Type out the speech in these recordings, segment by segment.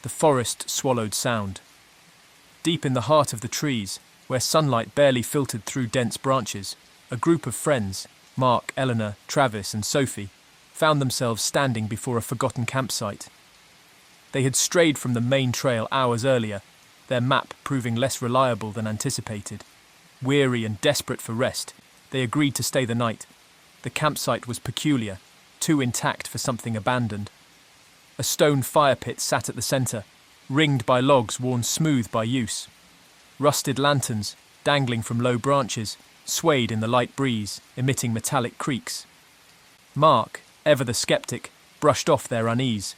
The forest swallowed sound. Deep in the heart of the trees, where sunlight barely filtered through dense branches, a group of friends, Mark, Eleanor, Travis and Sophie, found themselves standing before a forgotten campsite. They had strayed from the main trail hours earlier, their map proving less reliable than anticipated. Weary and desperate for rest, they agreed to stay the night. The campsite was peculiar, too intact for something abandoned. A stone fire pit sat at the centre, ringed by logs worn smooth by use. Rusted lanterns, dangling from low branches, swayed in the light breeze, emitting metallic creaks. Mark, ever the skeptic, brushed off their unease.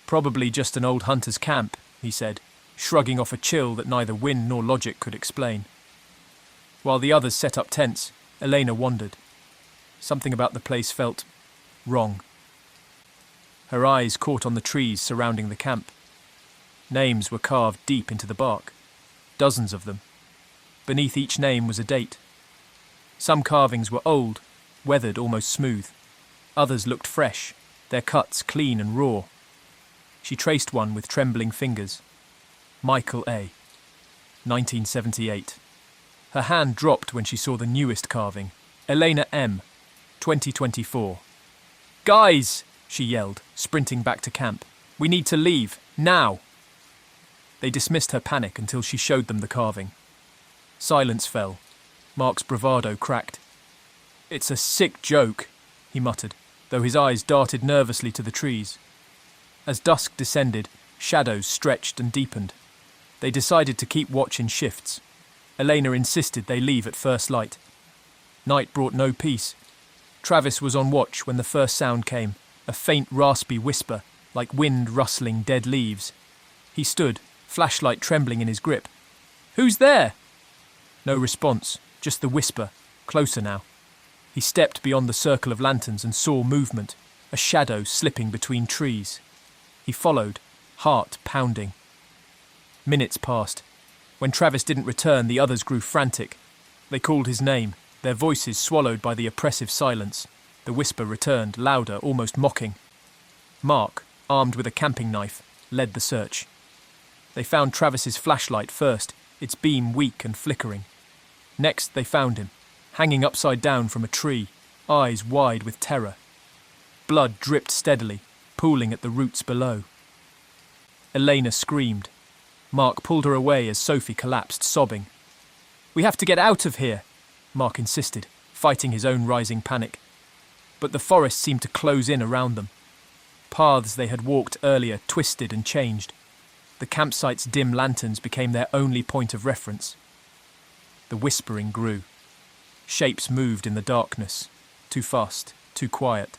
"Probably just an old hunter's camp," he said, shrugging off a chill that neither wind nor logic could explain. While the others set up tents, Elena wondered. Something about the place felt wrong. Her eyes caught on the trees surrounding the camp. Names were carved deep into the bark, dozens of them. Beneath each name was a date. Some carvings were old, weathered almost smooth. Others looked fresh, their cuts clean and raw. She traced one with trembling fingers. Michael A. 1978. Her hand dropped when she saw the newest carving. Elena M. 2024. "Guys!" she yelled, sprinting back to camp. "We need to leave, now!" They dismissed her panic until she showed them the carving. Silence fell. Mark's bravado cracked. "It's a sick joke," he muttered, though his eyes darted nervously to the trees. As dusk descended, shadows stretched and deepened. They decided to keep watch in shifts. Elena insisted they leave at first light. Night brought no peace. Travis was on watch when the first sound came, a faint raspy whisper, like wind rustling dead leaves. He stood, flashlight trembling in his grip. "Who's there?" No response, just the whisper, closer now. He stepped beyond the circle of lanterns and saw movement, a shadow slipping between trees. He followed, heart pounding. Minutes passed. When Travis didn't return, the others grew frantic. They called his name, their voices swallowed by the oppressive silence. The whisper returned, louder, almost mocking. Mark, armed with a camping knife, led the search. They found Travis's flashlight first, its beam weak and flickering. Next, they found him, hanging upside down from a tree, eyes wide with terror. Blood dripped steadily, pooling at the roots below. Elena screamed. Mark pulled her away as Sophie collapsed, sobbing. "We have to get out of here," Mark insisted, fighting his own rising panic. But the forest seemed to close in around them. Paths they had walked earlier twisted and changed. The campsite's dim lanterns became their only point of reference. The whispering grew. Shapes moved in the darkness, too fast, too quiet.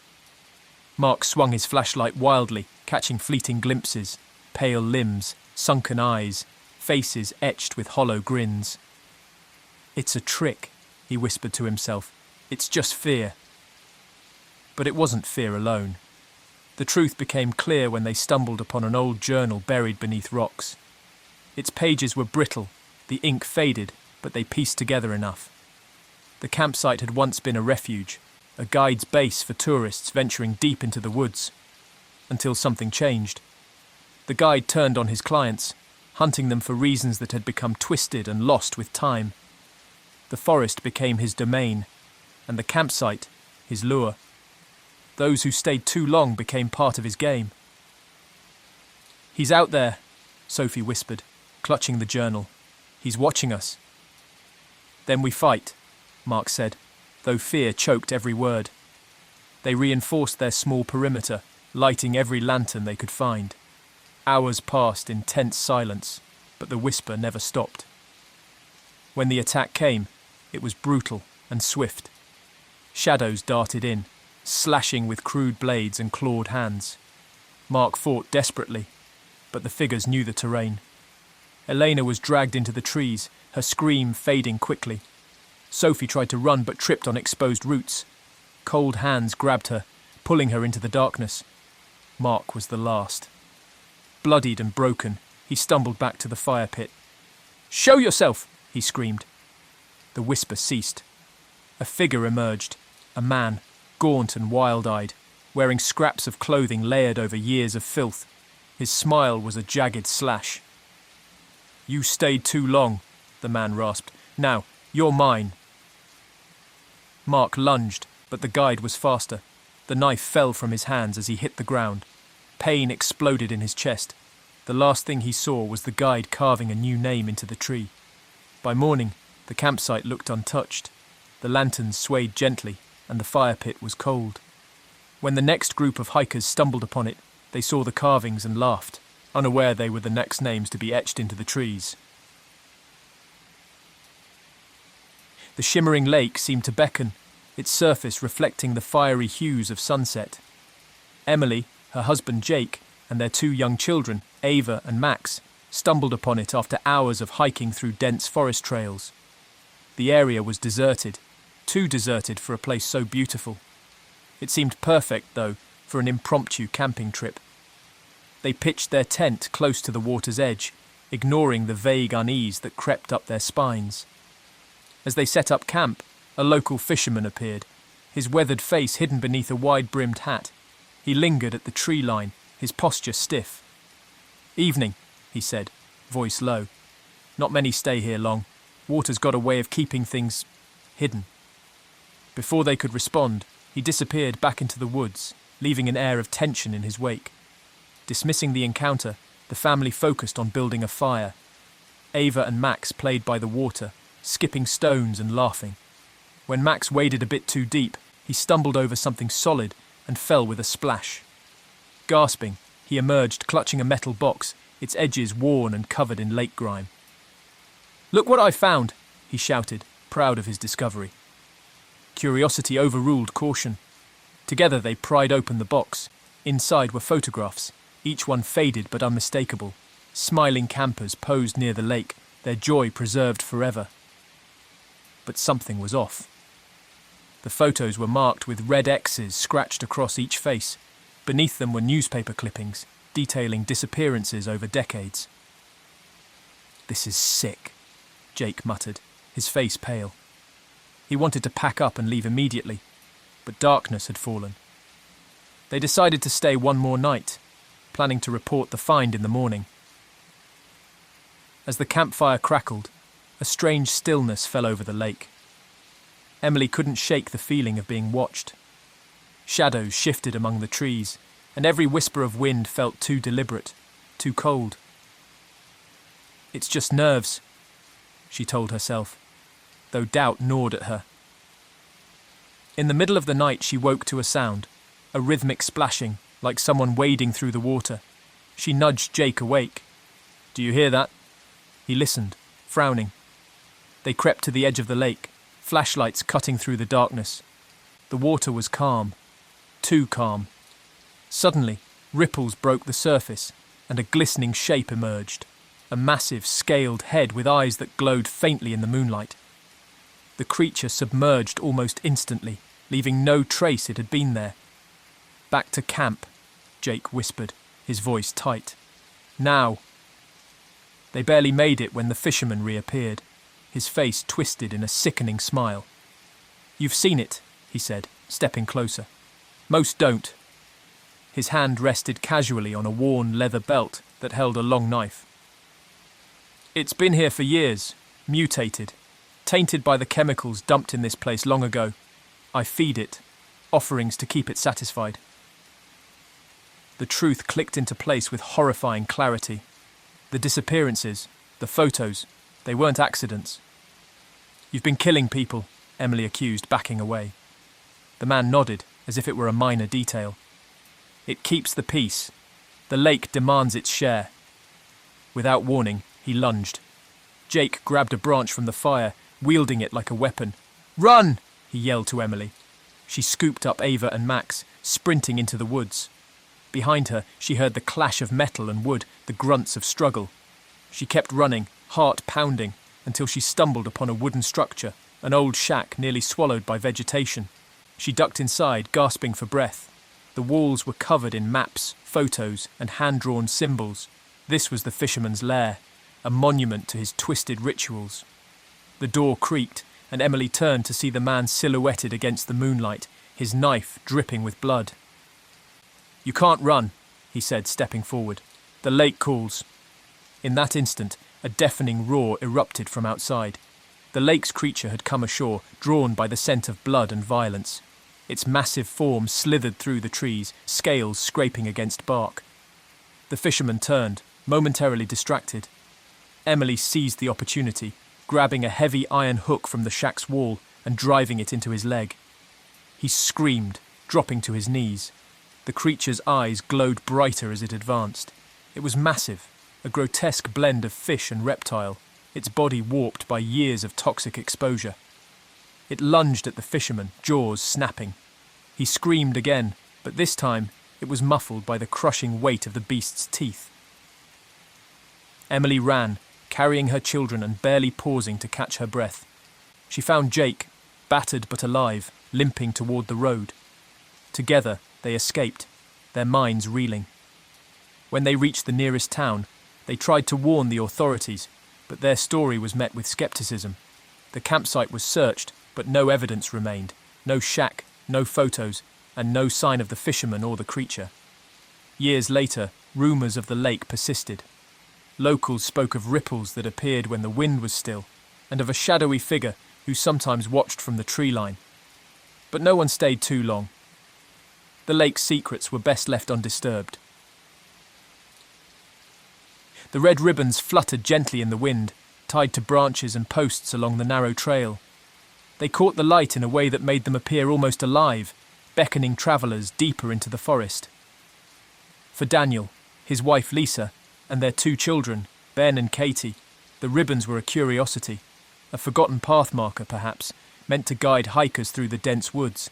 Mark swung his flashlight wildly, catching fleeting glimpses, pale limbs, sunken eyes, faces etched with hollow grins. "It's a trick," he whispered to himself. "It's just fear." But it wasn't fear alone. The truth became clear when they stumbled upon an old journal buried beneath rocks. Its pages were brittle, the ink faded, but they pieced together enough. The campsite had once been a refuge, a guide's base for tourists venturing deep into the woods. Until something changed. The guide turned on his clients, hunting them for reasons that had become twisted and lost with time. The forest became his domain, and the campsite, his lure. Those who stayed too long became part of his game. "He's out there," Sophie whispered, clutching the journal. "He's watching us." "Then we fight," Mark said, though fear choked every word. They reinforced their small perimeter, lighting every lantern they could find. Hours passed in tense silence, but the whisper never stopped. When the attack came, it was brutal and swift. Shadows darted in, slashing with crude blades and clawed hands. Mark fought desperately, but the figures knew the terrain. Elena was dragged into the trees, her scream fading quickly. Sophie tried to run but tripped on exposed roots. Cold hands grabbed her, pulling her into the darkness. Mark was the last. Bloodied and broken, he stumbled back to the fire pit. "Show yourself!" he screamed. The whisper ceased. A figure emerged, a man, gaunt and wild-eyed, wearing scraps of clothing layered over years of filth. His smile was a jagged slash. "You stayed too long," the man rasped. "Now, you're mine." Mark lunged, but the guide was faster. The knife fell from his hands as he hit the ground. Pain exploded in his chest. The last thing he saw was the guide carving a new name into the tree. By morning, the campsite looked untouched. The lanterns swayed gently, and the fire pit was cold. When the next group of hikers stumbled upon it, they saw the carvings and laughed, unaware they were the next names to be etched into the trees. The shimmering lake seemed to beckon, its surface reflecting the fiery hues of sunset. Emily, her husband Jake, and their 2 young children, Ava and Max, stumbled upon it after hours of hiking through dense forest trails. The area was deserted, too deserted for a place so beautiful. It seemed perfect, though, for an impromptu camping trip. They pitched their tent close to the water's edge, ignoring the vague unease that crept up their spines. As they set up camp, a local fisherman appeared, his weathered face hidden beneath a wide-brimmed hat. He lingered at the tree line, his posture stiff. "Evening," he said, voice low. "Not many stay here long. Water's got a way of keeping things hidden." Before they could respond, he disappeared back into the woods, leaving an air of tension in his wake. Dismissing the encounter, the family focused on building a fire. Ava and Max played by the water, skipping stones and laughing. When Max waded a bit too deep, he stumbled over something solid and fell with a splash. Gasping, he emerged clutching a metal box, its edges worn and covered in lake grime. "Look what I found," he shouted, proud of his discovery. Curiosity overruled caution. Together they pried open the box. Inside were photographs, each one faded but unmistakable. Smiling campers posed near the lake, their joy preserved forever. But something was off. The photos were marked with red X's scratched across each face. Beneath them were newspaper clippings, detailing disappearances over decades. "This is sick," Jake muttered, his face pale. He wanted to pack up and leave immediately, but darkness had fallen. They decided to stay one more night, planning to report the find in the morning. As the campfire crackled, a strange stillness fell over the lake. Emily couldn't shake the feeling of being watched. Shadows shifted among the trees, and every whisper of wind felt too deliberate, too cold. "It's just nerves," she told herself, though doubt gnawed at her. In the middle of the night she woke to a sound, a rhythmic splashing, like someone wading through the water. She nudged Jake awake. "Do you hear that?" He listened, frowning. They crept to the edge of the lake, flashlights cutting through the darkness. The water was calm, too calm. Suddenly, ripples broke the surface, and a glistening shape emerged, a massive, scaled head with eyes that glowed faintly in the moonlight. The creature submerged almost instantly, leaving no trace it had been there. "Back to camp," Jake whispered, his voice tight. "Now." They barely made it when the fisherman reappeared, his face twisted in a sickening smile. "You've seen it," he said, stepping closer. "Most don't." His hand rested casually on a worn leather belt that held a long knife. "It's been here for years, mutated, tainted by the chemicals dumped in this place long ago. I feed it, offerings to keep it satisfied." The truth clicked into place with horrifying clarity. The disappearances, the photos, they weren't accidents. "You've been killing people," Emily accused, backing away. The man nodded, as if it were a minor detail. "It keeps the peace. The lake demands its share." Without warning, he lunged. Jake grabbed a branch from the fire, wielding it like a weapon. "Run!" he yelled to Emily. She scooped up Ava and Max, sprinting into the woods. Behind her, she heard the clash of metal and wood, the grunts of struggle. She kept running, heart pounding, until she stumbled upon a wooden structure, an old shack nearly swallowed by vegetation. She ducked inside, gasping for breath. The walls were covered in maps, photos, and hand-drawn symbols. This was the fisherman's lair, a monument to his twisted rituals. The door creaked, and Emily turned to see the man silhouetted against the moonlight, his knife dripping with blood. "You can't run," he said, stepping forward. The lake calls. In that instant, a deafening roar erupted from outside. The lake's creature had come ashore, drawn by the scent of blood and violence. Its massive form slithered through the trees, scales scraping against bark. The fisherman turned, momentarily distracted. Emily seized the opportunity, grabbing a heavy iron hook from the shack's wall and driving it into his leg. He screamed, dropping to his knees. The creature's eyes glowed brighter as it advanced. It was massive, a grotesque blend of fish and reptile, its body warped by years of toxic exposure. It lunged at the fisherman, jaws snapping. He screamed again, but this time it was muffled by the crushing weight of the beast's teeth. Emily ran, carrying her children and barely pausing to catch her breath. She found Jake, battered but alive, limping toward the road. Together they escaped, their minds reeling. When they reached the nearest town, they tried to warn the authorities, but their story was met with skepticism. The campsite was searched, but no evidence remained. No shack, no photos, and no sign of the fisherman or the creature. Years later, rumours of the lake persisted. Locals spoke of ripples that appeared when the wind was still, and of a shadowy figure who sometimes watched from the tree line. But no one stayed too long. The lake's secrets were best left undisturbed. The red ribbons fluttered gently in the wind, tied to branches and posts along the narrow trail. They caught the light in a way that made them appear almost alive, beckoning travellers deeper into the forest. For Daniel, his wife Lisa, and their 2 children, Ben and Katie, the ribbons were a curiosity, a forgotten path marker perhaps, meant to guide hikers through the dense woods.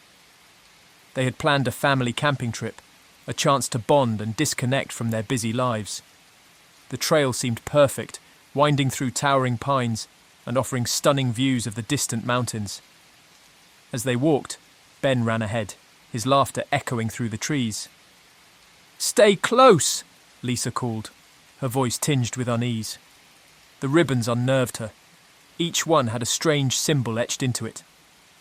They had planned a family camping trip, a chance to bond and disconnect from their busy lives. The trail seemed perfect, winding through towering pines and offering stunning views of the distant mountains. As they walked, Ben ran ahead, his laughter echoing through the trees. "Stay close!" Lisa called, her voice tinged with unease. The ribbons unnerved her. Each one had a strange symbol etched into it,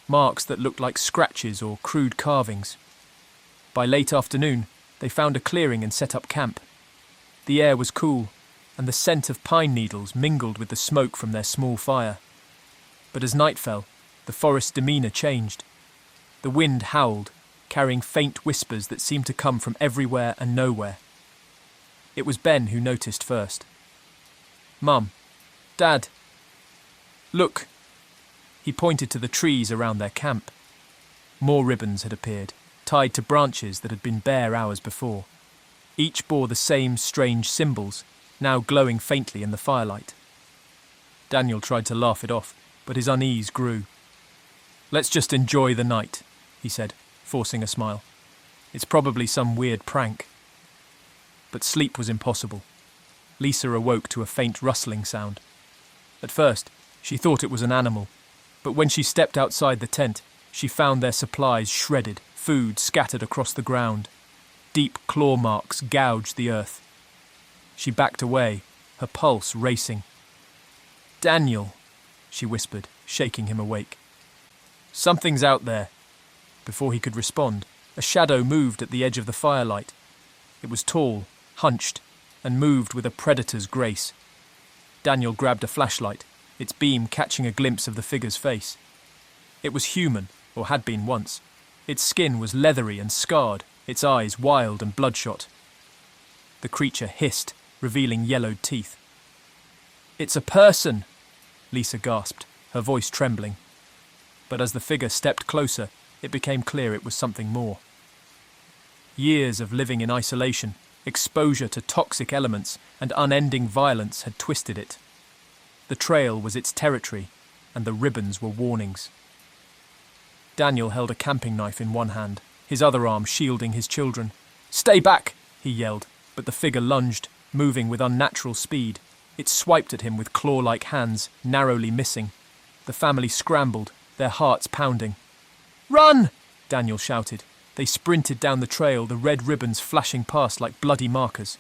marks that looked like scratches or crude carvings. By late afternoon, they found a clearing and set up camp. The air was cool, and the scent of pine needles mingled with the smoke from their small fire. But as night fell, the forest's demeanour changed. The wind howled, carrying faint whispers that seemed to come from everywhere and nowhere. It was Ben who noticed first. "Mum, Dad, look." He pointed to the trees around their camp. More ribbons had appeared, tied to branches that had been bare hours before. Each bore the same strange symbols, now glowing faintly in the firelight. Daniel tried to laugh it off, but his unease grew. "Let's just enjoy the night," he said, forcing a smile. "It's probably some weird prank." But sleep was impossible. Lisa awoke to a faint rustling sound. At first, she thought it was an animal, but when she stepped outside the tent, she found their supplies shredded, food scattered across the ground. Deep claw marks gouged the earth. She backed away, her pulse racing. "Daniel," she whispered, shaking him awake. "Something's out there." Before he could respond, a shadow moved at the edge of the firelight. It was tall, hunched, and moved with a predator's grace. Daniel grabbed a flashlight, its beam catching a glimpse of the figure's face. It was human, or had been once. Its skin was leathery and scarred, its eyes wild and bloodshot. The creature hissed, revealing yellowed teeth. "It's a person!" Lisa gasped, her voice trembling. But as the figure stepped closer, it became clear it was something more. Years of living in isolation, exposure to toxic elements, and unending violence had twisted it. The trail was its territory, and the ribbons were warnings. Daniel held a camping knife in one hand, his other arm shielding his children. "Stay back!" he yelled, but the figure lunged, moving with unnatural speed. It swiped at him with claw-like hands, narrowly missing. The family scrambled, their hearts pounding. "Run!" Daniel shouted. They sprinted down the trail, the red ribbons flashing past like bloody markers.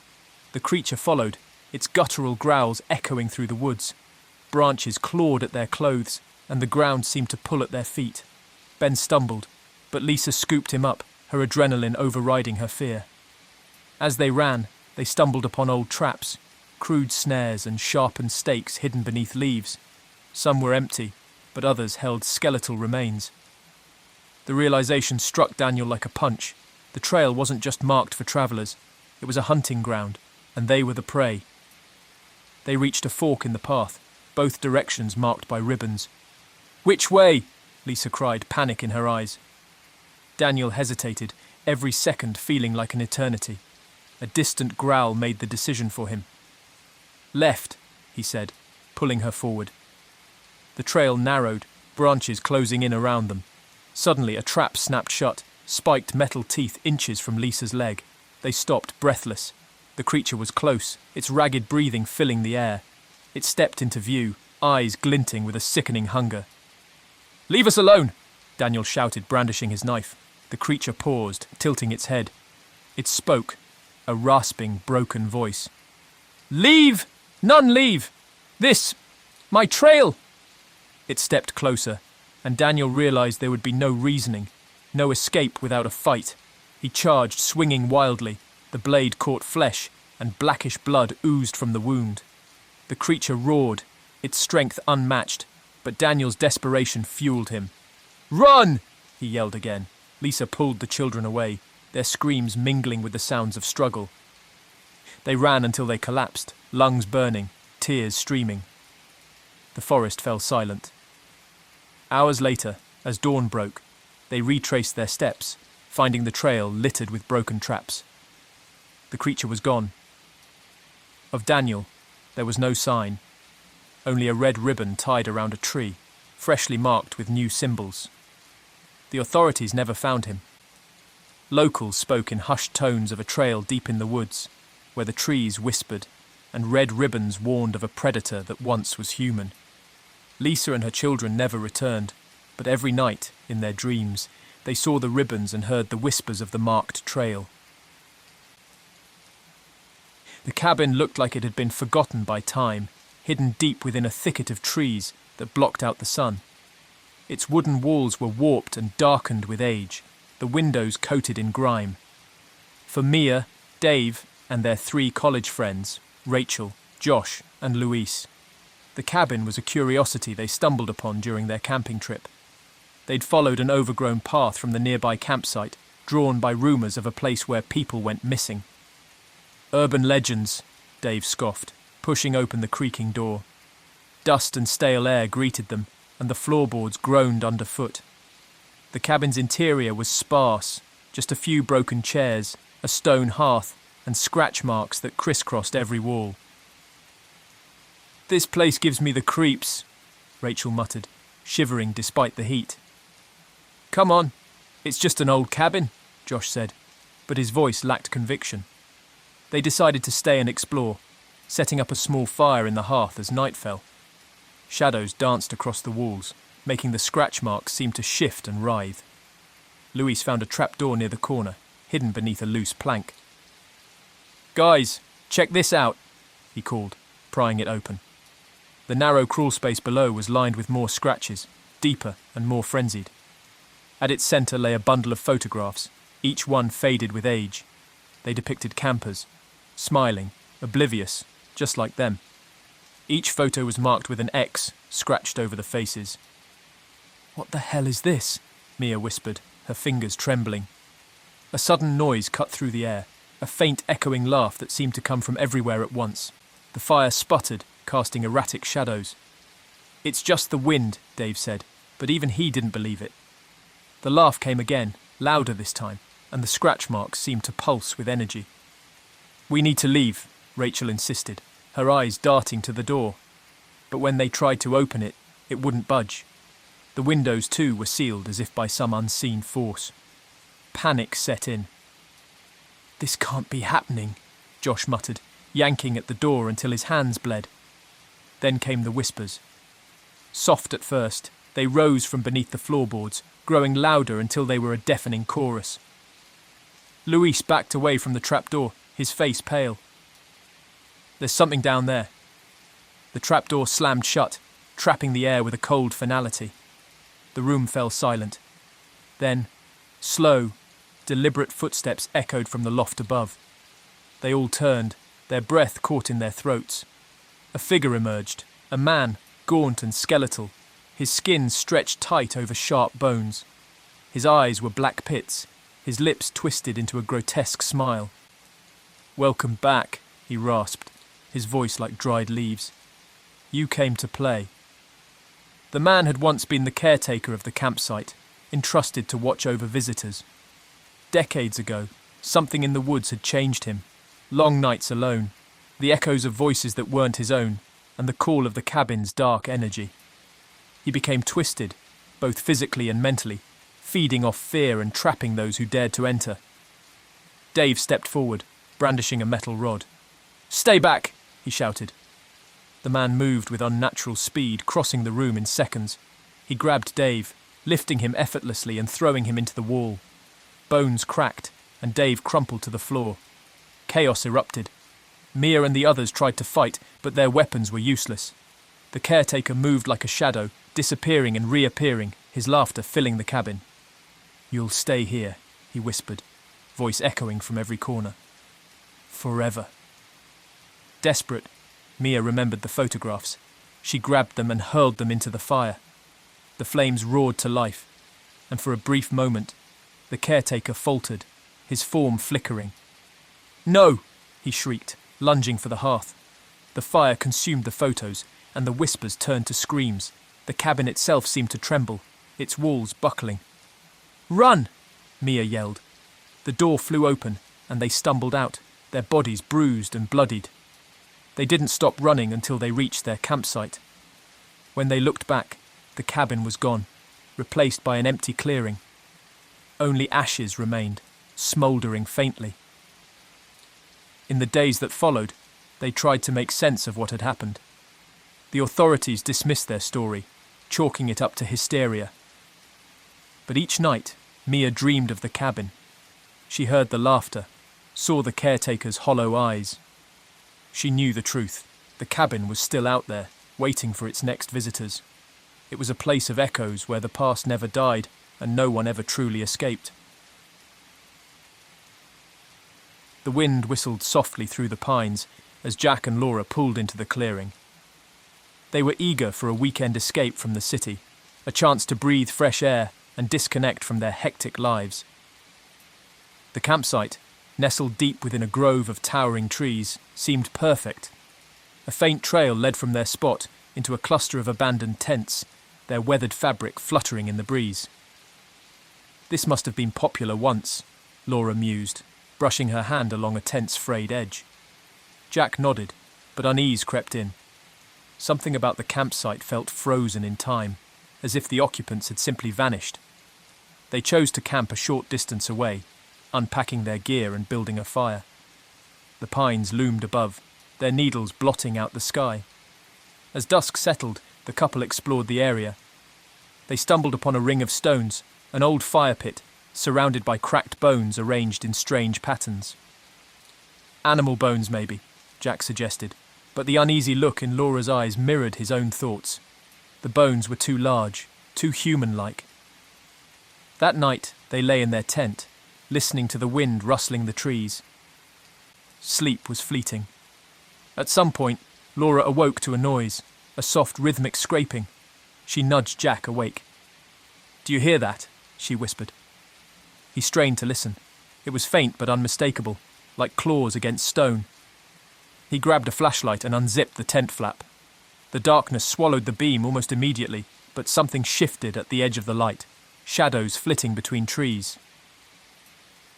The creature followed, its guttural growls echoing through the woods. Branches clawed at their clothes, and the ground seemed to pull at their feet. Ben stumbled, but Lisa scooped him up, her adrenaline overriding her fear. As they ran, They stumbled upon old traps, crude snares and sharpened stakes hidden beneath leaves. Some were empty, but others held skeletal remains. The realization struck Daniel like a punch. The trail wasn't just marked for travellers. It was a hunting ground, and they were the prey. They reached a fork in the path, both directions marked by ribbons. "Which way?" Lisa cried, panic in her eyes. Daniel hesitated, every second feeling like an eternity. A distant growl made the decision for him. "Left," he said, pulling her forward. The trail narrowed, branches closing in around them. Suddenly a trap snapped shut, spiked metal teeth inches from Lisa's leg. They stopped, breathless. The creature was close, its ragged breathing filling the air. It stepped into view, eyes glinting with a sickening hunger. "Leave us alone!" Daniel shouted, brandishing his knife. The creature paused, tilting its head. It spoke, a rasping, broken voice. "Leave! None leave! This! My trail!" It stepped closer, and Daniel realized there would be no reasoning, no escape without a fight. He charged, swinging wildly. The blade caught flesh, and blackish blood oozed from the wound. The creature roared, its strength unmatched, but Daniel's desperation fueled him. "Run!" he yelled again. Lisa pulled the children away, their screams mingling with the sounds of struggle. They ran until they collapsed, lungs burning, tears streaming. The forest fell silent. Hours later, as dawn broke, they retraced their steps, finding the trail littered with broken traps. The creature was gone. Of Daniel, there was no sign, only a red ribbon tied around a tree, freshly marked with new symbols. The authorities never found him. Locals spoke in hushed tones of a trail deep in the woods, where the trees whispered, and red ribbons warned of a predator that once was human. Lisa and her children never returned, but every night, in their dreams, they saw the ribbons and heard the whispers of the marked trail. The cabin looked like it had been forgotten by time, hidden deep within a thicket of trees that blocked out the sun. Its wooden walls were warped and darkened with age, the windows coated in grime. For Mia, Dave, and their 3 college friends, Rachel, Josh, and Luis, the cabin was a curiosity they stumbled upon during their camping trip. They'd followed an overgrown path from the nearby campsite, drawn by rumours of a place where people went missing. "Urban legends," Dave scoffed, pushing open the creaking door. Dust and stale air greeted them, and the floorboards groaned underfoot. The cabin's interior was sparse, just a few broken chairs, a stone hearth, and scratch marks that crisscrossed every wall. "This place gives me the creeps," Rachel muttered, shivering despite the heat. "Come on, it's just an old cabin," Josh said, but his voice lacked conviction. They decided to stay and explore, setting up a small fire in the hearth as night fell. Shadows danced across the walls, making the scratch marks seem to shift and writhe. Luis found a trapdoor near the corner, hidden beneath a loose plank. "Guys, check this out," he called, prying it open. The narrow crawl space below was lined with more scratches, deeper and more frenzied. At its centre lay a bundle of photographs, each one faded with age. They depicted campers, smiling, oblivious, just like them. Each photo was marked with an X, scratched over the faces. "What the hell is this?" Mia whispered, her fingers trembling. A sudden noise cut through the air, a faint echoing laugh that seemed to come from everywhere at once. The fire sputtered, casting erratic shadows. "It's just the wind," Dave said, but even he didn't believe it. The laugh came again, louder this time, and the scratch marks seemed to pulse with energy. "We need to leave," Rachel insisted, her eyes darting to the door. But when they tried to open it, it wouldn't budge. The windows, too, were sealed as if by some unseen force. Panic set in. "This can't be happening," Josh muttered, yanking at the door until his hands bled. Then came the whispers. Soft at first, they rose from beneath the floorboards, growing louder until they were a deafening chorus. Luis backed away from the trapdoor, his face pale. "There's something down there." The trapdoor slammed shut, trapping the air with a cold finality. The room fell silent. Then, slow, deliberate footsteps echoed from the loft above. They all turned, their breath caught in their throats. A figure emerged, a man, gaunt and skeletal, his skin stretched tight over sharp bones. His eyes were black pits, his lips twisted into a grotesque smile. "Welcome back," he rasped, his voice like dried leaves. "You came to play." The man had once been the caretaker of the campsite, entrusted to watch over visitors. Decades ago, something in the woods had changed him. Long nights alone, the echoes of voices that weren't his own, and the call of the cabin's dark energy. He became twisted, both physically and mentally, feeding off fear and trapping those who dared to enter. Dave stepped forward, brandishing a metal rod. "Stay back!" he shouted. The man moved with unnatural speed, crossing the room in seconds. He grabbed Dave, lifting him effortlessly and throwing him into the wall. Bones cracked, and Dave crumpled to the floor. Chaos erupted. Mia and the others tried to fight, but their weapons were useless. The caretaker moved like a shadow, disappearing and reappearing, his laughter filling the cabin. "You'll stay here," he whispered, voice echoing from every corner. "Forever." Desperate, Mia remembered the photographs. She grabbed them and hurled them into the fire. The flames roared to life, and for a brief moment, the caretaker faltered, his form flickering. "No!" he shrieked, lunging for the hearth. The fire consumed the photos, and the whispers turned to screams. The cabin itself seemed to tremble, its walls buckling. "Run!" Mia yelled. The door flew open, and they stumbled out, their bodies bruised and bloodied. They didn't stop running until they reached their campsite. When they looked back, the cabin was gone, replaced by an empty clearing. Only ashes remained, smouldering faintly. In the days that followed, they tried to make sense of what had happened. The authorities dismissed their story, chalking it up to hysteria. But each night, Mia dreamed of the cabin. She heard the laughter, saw the caretaker's hollow eyes. She knew the truth. The cabin was still out there, waiting for its next visitors. It was a place of echoes where the past never died and no one ever truly escaped. The wind whistled softly through the pines as Jack and Laura pulled into the clearing. They were eager for a weekend escape from the city, a chance to breathe fresh air and disconnect from their hectic lives. The campsite, nestled deep within a grove of towering trees, seemed perfect. A faint trail led from their spot into a cluster of abandoned tents, their weathered fabric fluttering in the breeze. "This must have been popular once," Laura mused, brushing her hand along a tent's frayed edge. Jack nodded, but unease crept in. Something about the campsite felt frozen in time, as if the occupants had simply vanished. They chose to camp a short distance away, unpacking their gear and building a fire. The pines loomed above, their needles blotting out the sky. As dusk settled, the couple explored the area. They stumbled upon a ring of stones, an old fire pit, surrounded by cracked bones arranged in strange patterns. "Animal bones, maybe," Jack suggested, but the uneasy look in Laura's eyes mirrored his own thoughts. The bones were too large, too human-like. That night, they lay in their tent, listening to the wind rustling the trees. Sleep was fleeting. At some point, Laura awoke to a noise, a soft rhythmic scraping. She nudged Jack awake. "Do you hear that?" she whispered. He strained to listen. It was faint but unmistakable, like claws against stone. He grabbed a flashlight and unzipped the tent flap. The darkness swallowed the beam almost immediately, but something shifted at the edge of the light, shadows flitting between trees.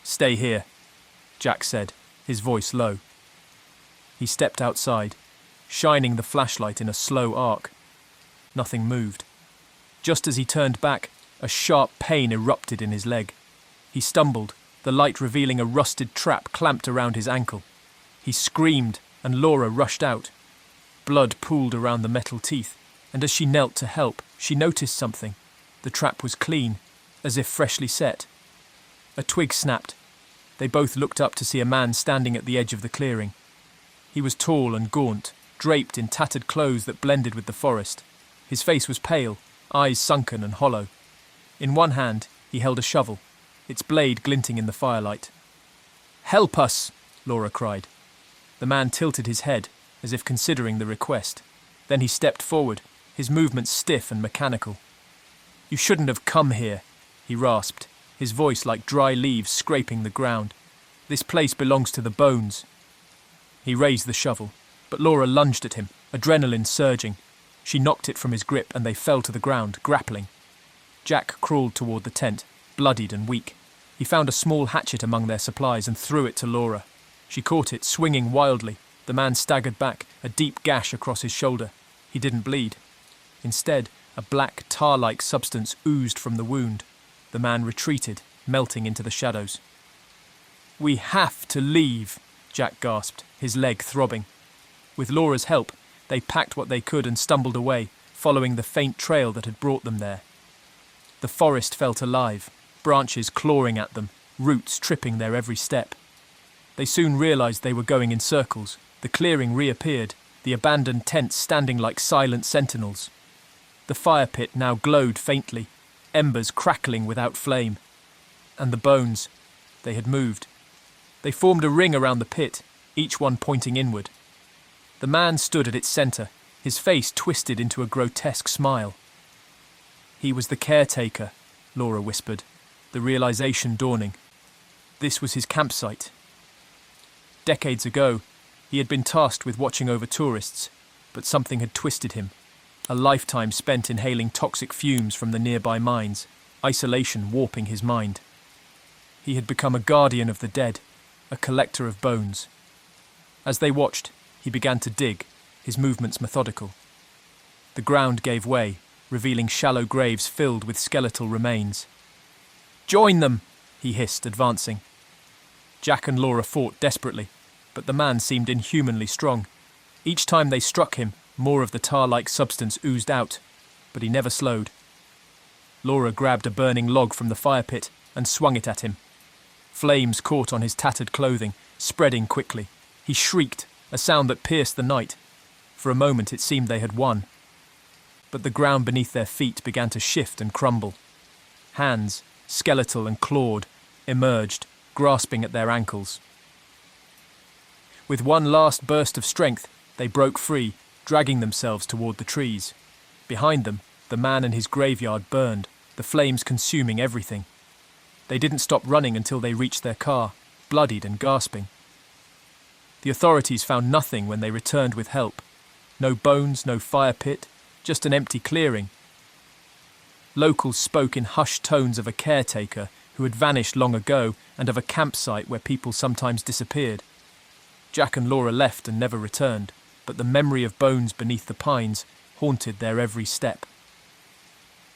"Stay here," Jack said, his voice low. He stepped outside, shining the flashlight in a slow arc. Nothing moved. Just as he turned back, a sharp pain erupted in his leg. He stumbled, the light revealing a rusted trap clamped around his ankle. He screamed, and Laura rushed out. Blood pooled around the metal teeth, and as she knelt to help, she noticed something. The trap was clean, as if freshly set. A twig snapped. They both looked up to see a man standing at the edge of the clearing. He was tall and gaunt, draped in tattered clothes that blended with the forest. His face was pale, eyes sunken and hollow. In one hand, he held a shovel, its blade glinting in the firelight. "Help us!" Laura cried. The man tilted his head, as if considering the request. Then he stepped forward, his movements stiff and mechanical. "You shouldn't have come here," he rasped, his voice like dry leaves scraping the ground. "This place belongs to the Bones." He raised the shovel, but Laura lunged at him, adrenaline surging. She knocked it from his grip and they fell to the ground, grappling. Jack crawled toward the tent, bloodied and weak. He found a small hatchet among their supplies and threw it to Laura. She caught it, swinging wildly. The man staggered back, a deep gash across his shoulder. He didn't bleed. Instead, a black, tar-like substance oozed from the wound. The man retreated, melting into the shadows. "We have to leave," Jack gasped, his leg throbbing. With Laura's help, they packed what they could and stumbled away, following the faint trail that had brought them there. The forest felt alive, branches clawing at them, roots tripping their every step. They soon realized they were going in circles. The clearing reappeared, the abandoned tents standing like silent sentinels. The fire pit now glowed faintly, embers crackling without flame. And the bones, they had moved. They formed a ring around the pit, each one pointing inward. The man stood at its centre, his face twisted into a grotesque smile. He was the caretaker, Laura whispered, the realization dawning. This was his campsite. Decades ago, he had been tasked with watching over tourists, but something had twisted him. A lifetime spent inhaling toxic fumes from the nearby mines, isolation warping his mind. He had become a guardian of the dead, a collector of bones. As they watched, he began to dig, his movements methodical. The ground gave way, revealing shallow graves filled with skeletal remains. "Join them!" he hissed, advancing. Jack and Laura fought desperately, but the man seemed inhumanly strong. Each time they struck him, more of the tar-like substance oozed out, but he never slowed. Laura grabbed a burning log from the fire pit and swung it at him. Flames caught on his tattered clothing, spreading quickly. He shrieked, a sound that pierced the night. For a moment it seemed they had won. But the ground beneath their feet began to shift and crumble. Hands, skeletal and clawed, emerged, grasping at their ankles. With one last burst of strength, they broke free, dragging themselves toward the trees. Behind them, the man and his graveyard burned, the flames consuming everything. They didn't stop running until they reached their car, bloodied and gasping. The authorities found nothing when they returned with help. No bones, no fire pit, just an empty clearing. Locals spoke in hushed tones of a caretaker who had vanished long ago and of a campsite where people sometimes disappeared. Jack and Laura left and never returned, but the memory of bones beneath the pines haunted their every step.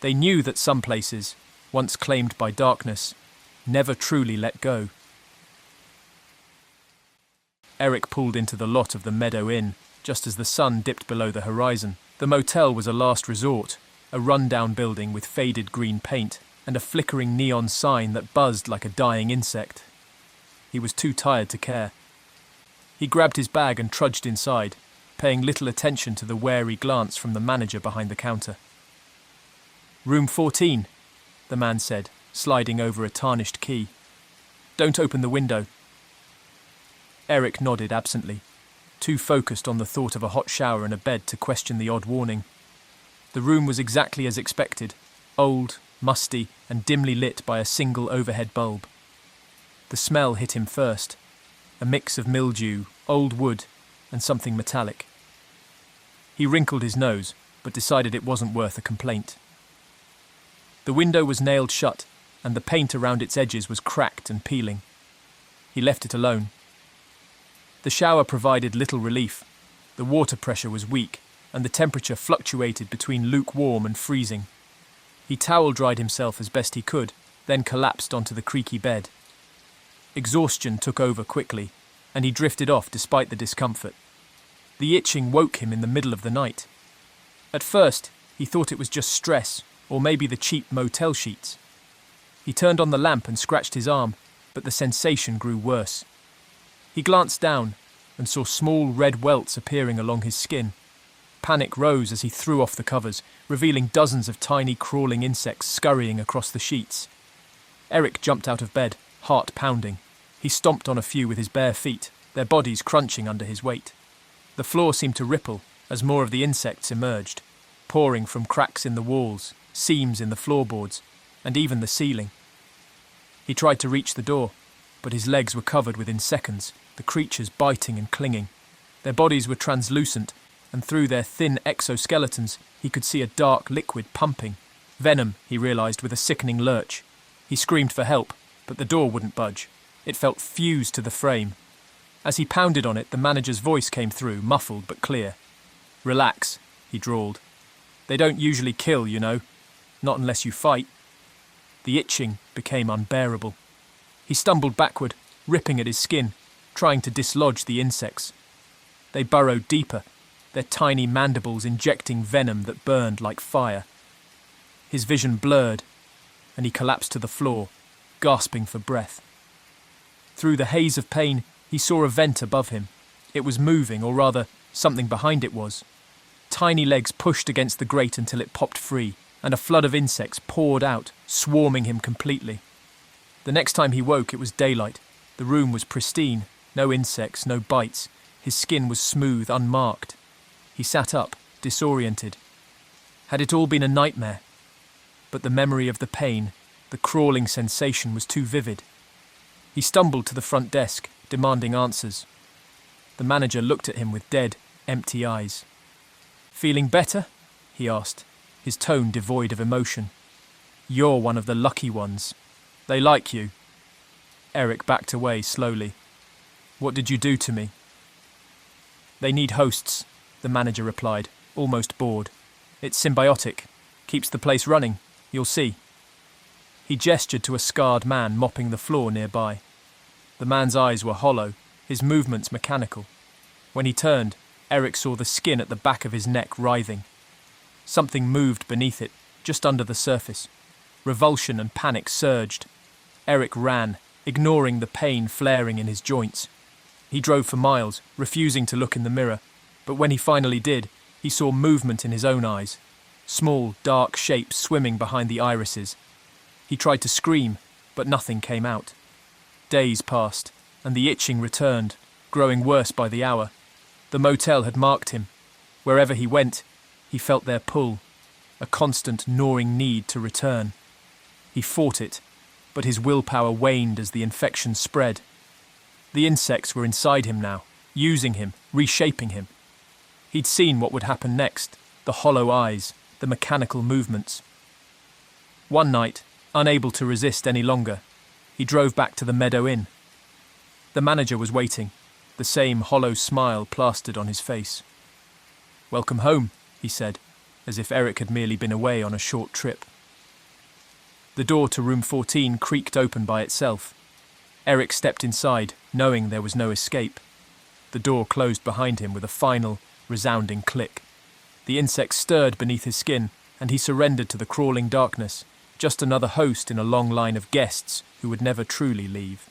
They knew that some places, once claimed by darkness, never truly let go. Eric pulled into the lot of the Meadow Inn, just as the sun dipped below the horizon. The motel was a last resort, a run-down building with faded green paint and a flickering neon sign that buzzed like a dying insect. He was too tired to care. He grabbed his bag and trudged inside, paying little attention to the wary glance from the manager behind the counter. "Room 14, the man said, sliding over a tarnished key. "Don't open the window." Eric nodded absently, too focused on the thought of a hot shower and a bed to question the odd warning. The room was exactly as expected, old, musty, and dimly lit by a single overhead bulb. The smell hit him first, a mix of mildew, old wood, and something metallic. He wrinkled his nose, but decided it wasn't worth a complaint. The window was nailed shut, and the paint around its edges was cracked and peeling. He left it alone. The shower provided little relief. The water pressure was weak, and the temperature fluctuated between lukewarm and freezing. He towel-dried himself as best he could, then collapsed onto the creaky bed. Exhaustion took over quickly, and he drifted off despite the discomfort. The itching woke him in the middle of the night. At first, he thought it was just stress, or maybe the cheap motel sheets. He turned on the lamp and scratched his arm, but the sensation grew worse. He glanced down and saw small red welts appearing along his skin. Panic rose as he threw off the covers, revealing dozens of tiny crawling insects scurrying across the sheets. Eric jumped out of bed, heart pounding. He stomped on a few with his bare feet, their bodies crunching under his weight. The floor seemed to ripple as more of the insects emerged, pouring from cracks in the walls, seams in the floorboards, and even the ceiling. He tried to reach the door, but his legs were covered within seconds, the creatures biting and clinging. Their bodies were translucent, and through their thin exoskeletons he could see a dark liquid pumping. Venom, he realised with a sickening lurch. He screamed for help, but the door wouldn't budge. It felt fused to the frame. As he pounded on it, the manager's voice came through, muffled but clear. "Relax," he drawled. "They don't usually kill, you know. Not unless you fight." The itching became unbearable. He stumbled backward, ripping at his skin, trying to dislodge the insects. They burrowed deeper, their tiny mandibles injecting venom that burned like fire. His vision blurred, and he collapsed to the floor, gasping for breath. Through the haze of pain, he saw a vent above him. It was moving, or rather, something behind it was. Tiny legs pushed against the grate until it popped free, and a flood of insects poured out, swarming him completely. The next time he woke, it was daylight. The room was pristine, no insects, no bites. His skin was smooth, unmarked. He sat up, disoriented. Had it all been a nightmare? But the memory of the pain, the crawling sensation was too vivid. He stumbled to the front desk, demanding answers. The manager looked at him with dead, empty eyes. "Feeling better?" he asked, his tone devoid of emotion. "You're one of the lucky ones. They like you." Eric backed away slowly. "What did you do to me?" "They need hosts," the manager replied, almost bored. "It's symbiotic. Keeps the place running. You'll see." He gestured to a scarred man mopping the floor nearby. The man's eyes were hollow, his movements mechanical. When he turned, Eric saw the skin at the back of his neck writhing. Something moved beneath it, just under the surface. Revulsion and panic surged. Eric ran, ignoring the pain flaring in his joints. He drove for miles, refusing to look in the mirror, but when he finally did, he saw movement in his own eyes. Small, dark shapes swimming behind the irises. He tried to scream, but nothing came out. Days passed, and the itching returned, growing worse by the hour. The motel had marked him. Wherever he went, he felt their pull, a constant gnawing need to return. He fought it, but his willpower waned as the infection spread. The insects were inside him now, using him, reshaping him. He'd seen what would happen next, the hollow eyes, the mechanical movements. One night, unable to resist any longer, he drove back to the Meadow Inn. The manager was waiting, the same hollow smile plastered on his face. "Welcome home," he said, as if Eric had merely been away on a short trip. The door to room 14 creaked open by itself. Eric stepped inside, knowing there was no escape. The door closed behind him with a final, resounding click. The insects stirred beneath his skin, and he surrendered to the crawling darkness, just another host in a long line of guests who would never truly leave.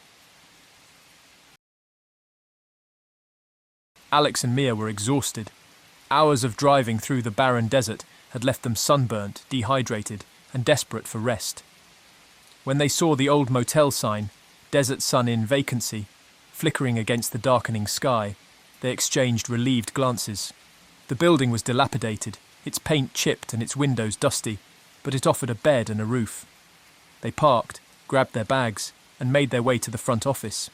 Alex and Mia were exhausted. Hours of driving through the barren desert had left them sunburnt, dehydrated, and desperate for rest. When they saw the old motel sign, Desert Sun Inn Vacancy, flickering against the darkening sky, they exchanged relieved glances. The building was dilapidated, its paint chipped and its windows dusty, but it offered a bed and a roof. They parked, grabbed their bags, and made their way to the front office.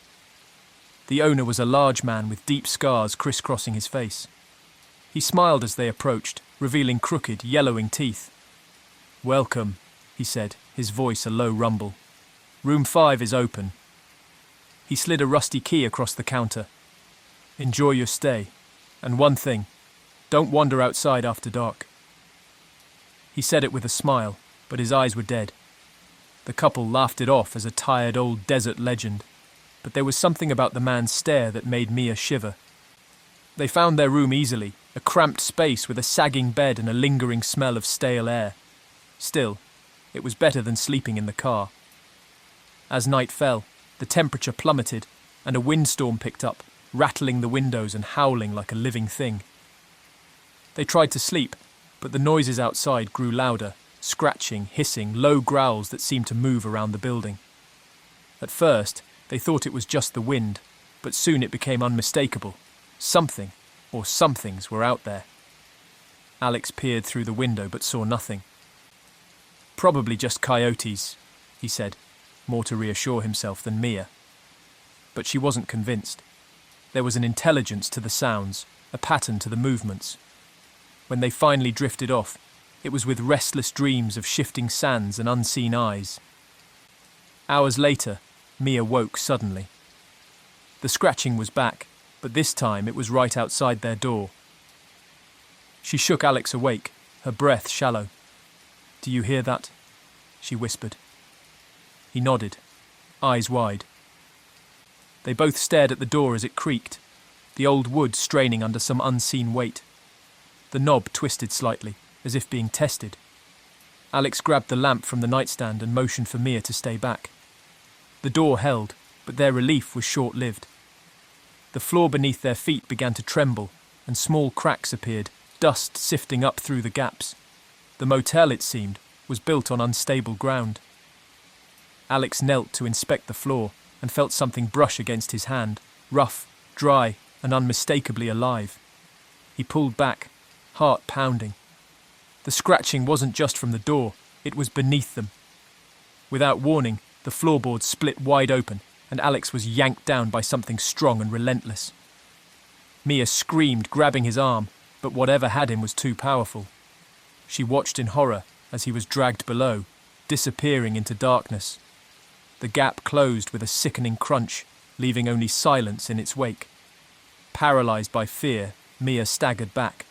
The owner was a large man with deep scars crisscrossing his face. He smiled as they approached, revealing crooked, yellowing teeth. "Welcome," he said, his voice a low rumble. "Room 5 is open." He slid a rusty key across the counter. "Enjoy your stay. And one thing, don't wander outside after dark." He said it with a smile, but his eyes were dead. The couple laughed it off as a tired old desert legend, but there was something about the man's stare that made Mia shiver. They found their room easily, a cramped space with a sagging bed and a lingering smell of stale air. Still, it was better than sleeping in the car. As night fell, the temperature plummeted, and a windstorm picked up, rattling the windows and howling like a living thing. They tried to sleep, but the noises outside grew louder, scratching, hissing, low growls that seemed to move around the building. At first, they thought it was just the wind, but soon it became unmistakable. Something, or somethings, were out there. Alex peered through the window but saw nothing. "Probably just coyotes," he said, more to reassure himself than Mia. But she wasn't convinced. There was an intelligence to the sounds, a pattern to the movements. When they finally drifted off, it was with restless dreams of shifting sands and unseen eyes. Hours later, Mia woke suddenly. The scratching was back, but this time it was right outside their door. She shook Alex awake, her breath shallow. "Do you hear that?" she whispered. He nodded, eyes wide. They both stared at the door as it creaked, the old wood straining under some unseen weight. The knob twisted slightly, as if being tested. Alex grabbed the lamp from the nightstand and motioned for Mia to stay back. The door held, but their relief was short-lived. The floor beneath their feet began to tremble, and small cracks appeared, dust sifting up through the gaps. The motel, it seemed, was built on unstable ground. Alex knelt to inspect the floor and felt something brush against his hand, rough, dry, and unmistakably alive. He pulled back, heart pounding. The scratching wasn't just from the door, it was beneath them. Without warning, the floorboards split wide open, and Alex was yanked down by something strong and relentless. Mia screamed, grabbing his arm, but whatever had him was too powerful. She watched in horror as he was dragged below, disappearing into darkness. The gap closed with a sickening crunch, leaving only silence in its wake. Paralysed by fear, Mia staggered back.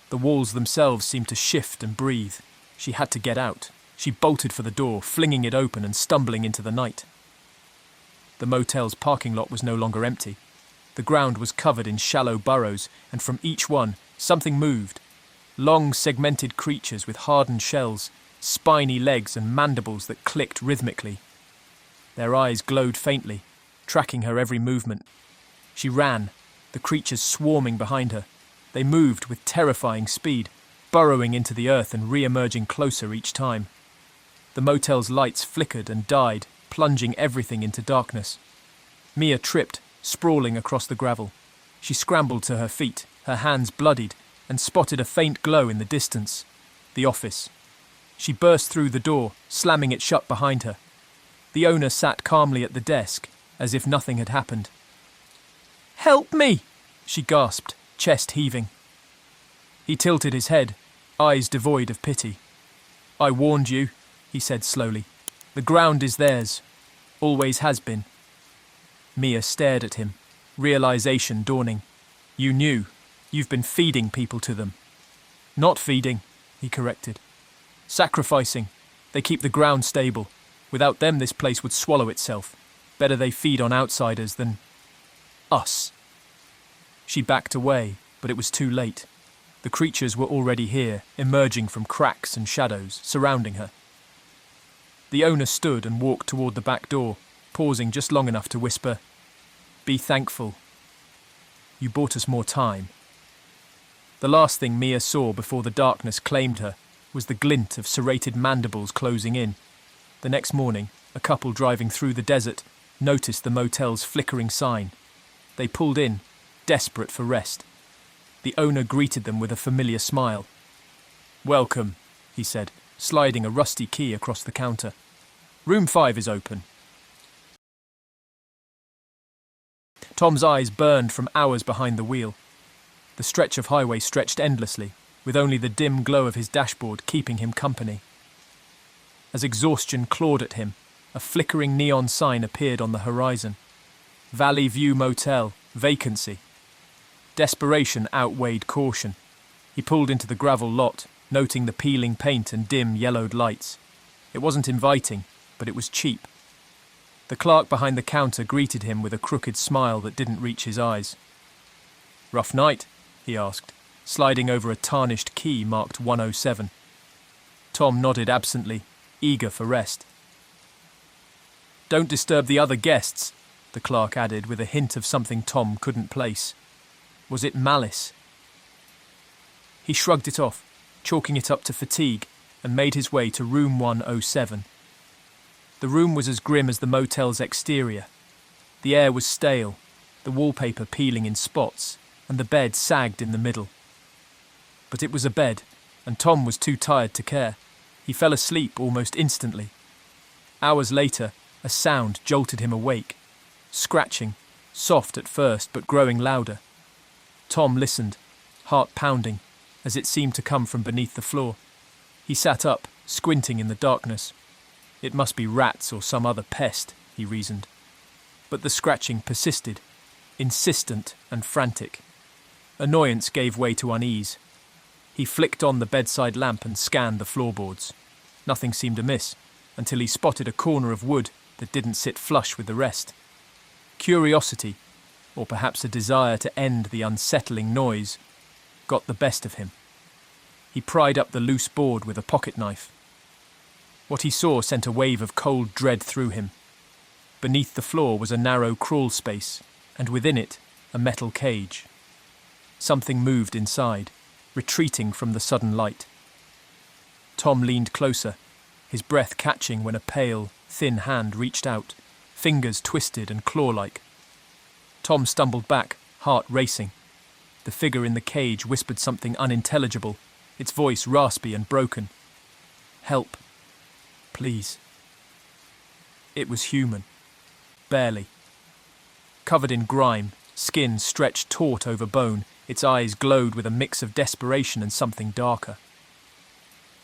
The walls themselves seemed to shift and breathe. She had to get out. She bolted for the door, flinging it open and stumbling into the night. The motel's parking lot was no longer empty. The ground was covered in shallow burrows, and from each one, something moved. Long, segmented creatures with hardened shells, spiny legs and mandibles that clicked rhythmically. Their eyes glowed faintly, tracking her every movement. She ran, the creatures swarming behind her. They moved with terrifying speed, burrowing into the earth and re-emerging closer each time. The motel's lights flickered and died, plunging everything into darkness. Mia tripped, sprawling across the gravel. She scrambled to her feet, her hands bloodied, and spotted a faint glow in the distance. The office. She burst through the door, slamming it shut behind her. The owner sat calmly at the desk, as if nothing had happened. "Help me!" she gasped, chest heaving. He tilted his head, eyes devoid of pity. "I warned you," he said slowly. "The ground is theirs. Always has been." Mia stared at him, realization dawning. "You knew. You've been feeding people to them." "Not feeding," he corrected. "Sacrificing. They keep the ground stable. Without them, this place would swallow itself. Better they feed on outsiders than us." She backed away, but it was too late. The creatures were already here, emerging from cracks and shadows, surrounding her. The owner stood and walked toward the back door, pausing just long enough to whisper, "Be thankful. You bought us more time." The last thing Mia saw before the darkness claimed her was the glint of serrated mandibles closing in. The next morning, a couple driving through the desert noticed the motel's flickering sign. They pulled in, desperate for rest. The owner greeted them with a familiar smile. "Welcome," he said, sliding a rusty key across the counter. "Room 5 is open." Tom's eyes burned from hours behind the wheel. The stretch of highway stretched endlessly, with only the dim glow of his dashboard keeping him company. As exhaustion clawed at him, a flickering neon sign appeared on the horizon. Valley View Motel, vacancy. Desperation outweighed caution. He pulled into the gravel lot, noting the peeling paint and dim yellowed lights. It wasn't inviting, but it was cheap. The clerk behind the counter greeted him with a crooked smile that didn't reach his eyes. "Rough night?" he asked, sliding over a tarnished key marked 107. Tom nodded absently, eager for rest. "Don't disturb the other guests," the clerk added with a hint of something Tom couldn't place. Was it malice? He shrugged it off, chalking it up to fatigue, and made his way to room 107. The room was as grim as the motel's exterior. The air was stale, the wallpaper peeling in spots, and the bed sagged in the middle. But it was a bed, and Tom was too tired to care. He fell asleep almost instantly. Hours later, a sound jolted him awake. Scratching, soft at first but growing louder. Tom listened, heart pounding, as it seemed to come from beneath the floor. He sat up, squinting in the darkness. It must be rats or some other pest, he reasoned. But the scratching persisted, insistent and frantic. Annoyance gave way to unease. He flicked on the bedside lamp and scanned the floorboards. Nothing seemed amiss, until he spotted a corner of wood that didn't sit flush with the rest. Curiosity, or perhaps a desire to end the unsettling noise, got the best of him. He pried up the loose board with a pocket knife. What he saw sent a wave of cold dread through him. Beneath the floor was a narrow crawl space, and within it, a metal cage. Something moved inside, retreating from the sudden light. Tom leaned closer, his breath catching when a pale, thin hand reached out, fingers twisted and claw-like. Tom stumbled back, heart racing. The figure in the cage whispered something unintelligible, its voice raspy and broken. "Help. Please." It was human. Barely. Covered in grime, skin stretched taut over bone, its eyes glowed with a mix of desperation and something darker.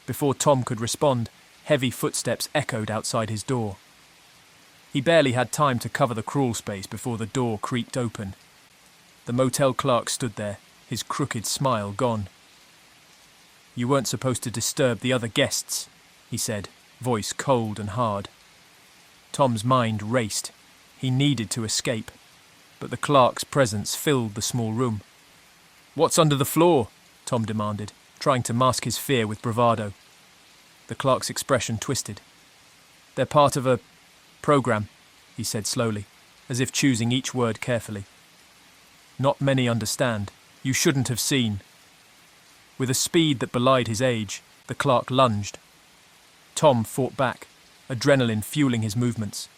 Before Tom could respond, heavy footsteps echoed outside his door. He barely had time to cover the crawl space before the door creaked open. The motel clerk stood there, his crooked smile gone. "You weren't supposed to disturb the other guests," he said, voice cold and hard. Tom's mind raced. He needed to escape, but the clerk's presence filled the small room. "What's under the floor?" Tom demanded, trying to mask his fear with bravado. The clerk's expression twisted. "They're part of a program," he said slowly, as if choosing each word carefully. "Not many understand. You shouldn't have seen." With a speed that belied his age, the clerk lunged. Tom fought back, adrenaline fueling his movements.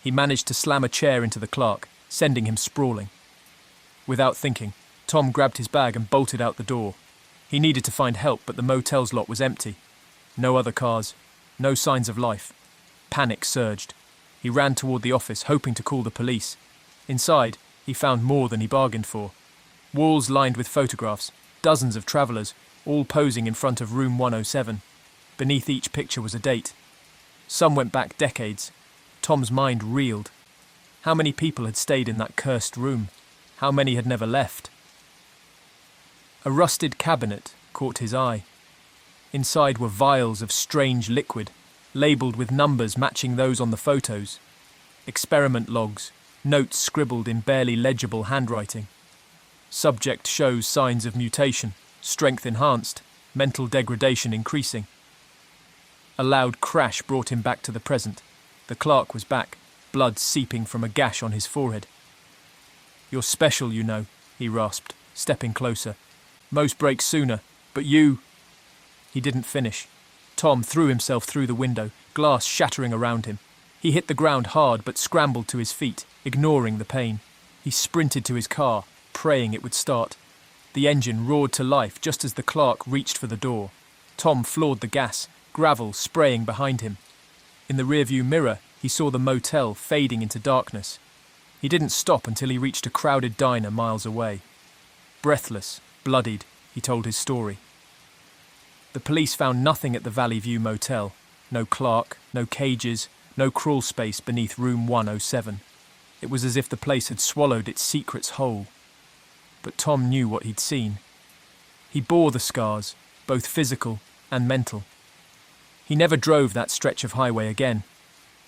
He managed to slam a chair into the clerk, sending him sprawling. Without thinking, Tom grabbed his bag and bolted out the door. He needed to find help, but the motel's lot was empty. No other cars, no signs of life. Panic surged. He ran toward the office, hoping to call the police. Inside, he found more than he bargained for. Walls lined with photographs, dozens of travellers, all posing in front of room 107. Beneath each picture was a date. Some went back decades. Tom's mind reeled. How many people had stayed in that cursed room? How many had never left? A rusted cabinet caught his eye. Inside were vials of strange liquid, labelled with numbers matching those on the photos. Experiment logs, notes scribbled in barely legible handwriting. Subject shows signs of mutation, strength enhanced, mental degradation increasing. A loud crash brought him back to the present. The clerk was back, blood seeping from a gash on his forehead. "You're special, you know," he rasped, stepping closer. "Most break sooner, but you—" He didn't finish. Tom threw himself through the window, glass shattering around him. He hit the ground hard but scrambled to his feet, ignoring the pain. He sprinted to his car, praying it would start. The engine roared to life just as the clerk reached for the door. Tom floored the gas, gravel spraying behind him. In the rearview mirror, he saw the motel fading into darkness. He didn't stop until he reached a crowded diner miles away. Breathless, bloodied, he told his story. The police found nothing at the Valley View Motel. No clerk, no cages, no crawl space beneath room 107. It was as if the place had swallowed its secrets whole. But Tom knew what he'd seen. He bore the scars, both physical and mental. He never drove that stretch of highway again.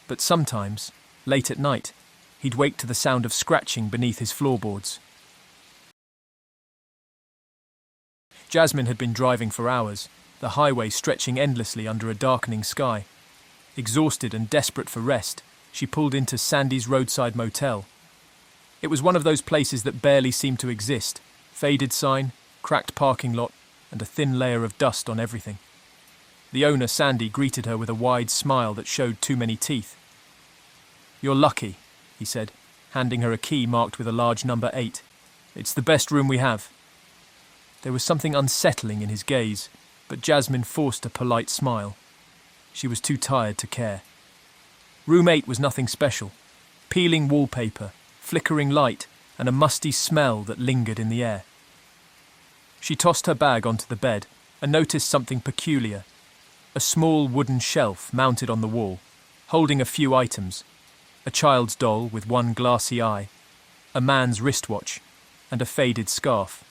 But sometimes, late at night, he'd wake to the sound of scratching beneath his floorboards. Jasmine had been driving for hours, the highway stretching endlessly under a darkening sky. Exhausted and desperate for rest, she pulled into Sandy's roadside motel. It was one of those places that barely seemed to exist. Faded sign, cracked parking lot, and a thin layer of dust on everything. The owner, Sandy, greeted her with a wide smile that showed too many teeth. "You're lucky," he said, handing her a key marked with a large number 8. "It's the best room we have." There was something unsettling in his gaze, but Jasmine forced a polite smile. She was too tired to care. Room 8 was nothing special. Peeling wallpaper, flickering light, and a musty smell that lingered in the air. She tossed her bag onto the bed and noticed something peculiar. A small wooden shelf mounted on the wall, holding a few items: a child's doll with one glassy eye, a man's wristwatch, and a faded scarf.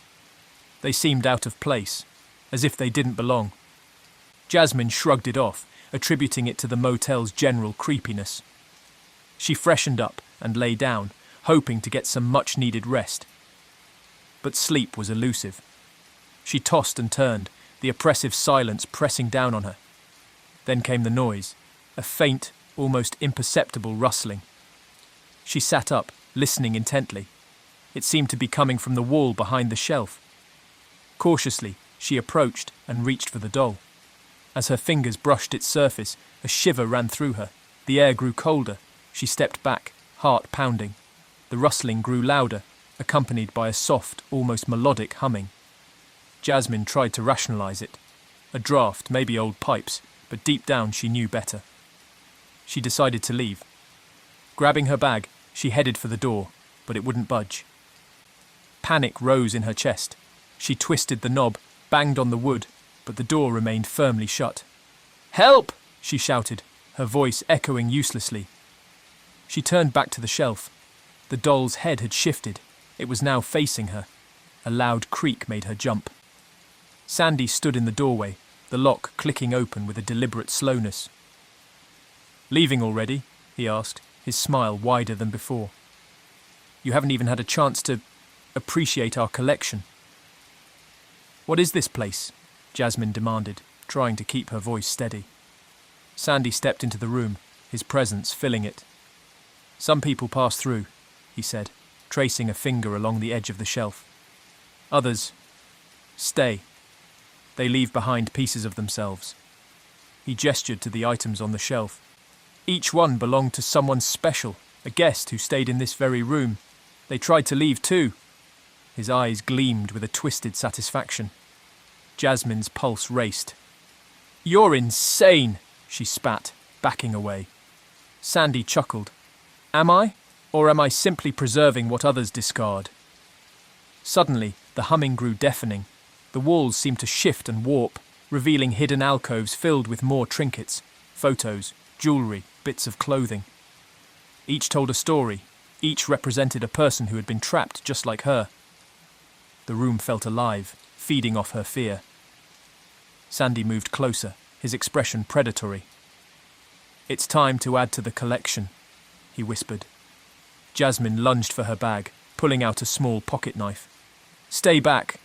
They seemed out of place, as if they didn't belong. Jasmine shrugged it off, attributing it to the motel's general creepiness. She freshened up and lay down, hoping to get some much-needed rest. But sleep was elusive. She tossed and turned, the oppressive silence pressing down on her. Then came the noise, a faint, almost imperceptible rustling. She sat up, listening intently. It seemed to be coming from the wall behind the shelf. Cautiously, she approached and reached for the doll. As her fingers brushed its surface, a shiver ran through her. The air grew colder. She stepped back, heart pounding. The rustling grew louder, accompanied by a soft, almost melodic humming. Jasmine tried to rationalize it. A draft, maybe old pipes, but deep down she knew better. She decided to leave. Grabbing her bag, she headed for the door, but it wouldn't budge. Panic rose in her chest. She twisted the knob, banged on the wood, but the door remained firmly shut. "Help!" she shouted, her voice echoing uselessly. She turned back to the shelf. The doll's head had shifted. It was now facing her. A loud creak made her jump. Sandy stood in the doorway, the lock clicking open with a deliberate slowness. "Leaving already?" he asked, his smile wider than before. "You haven't even had a chance to appreciate our collection." "What is this place?" Jasmine demanded, trying to keep her voice steady. Sandy stepped into the room, his presence filling it. "Some people pass through," he said, tracing a finger along the edge of the shelf. "Others stay. They leave behind pieces of themselves." He gestured to the items on the shelf. Each one belonged to someone special, a guest who stayed in this very room. They tried to leave too. His eyes gleamed with a twisted satisfaction. Jasmine's pulse raced. "You're insane," she spat, backing away. Sandy chuckled. "Am I? Or am I simply preserving what others discard?" Suddenly, the humming grew deafening. The walls seemed to shift and warp, revealing hidden alcoves filled with more trinkets, photos, jewellery, bits of clothing. Each told a story. Each represented a person who had been trapped just like her. The room felt alive, feeding off her fear. Sandy moved closer, his expression predatory. "It's time to add to the collection," he whispered. Jasmine lunged for her bag, pulling out a small pocket knife. "Stay back,"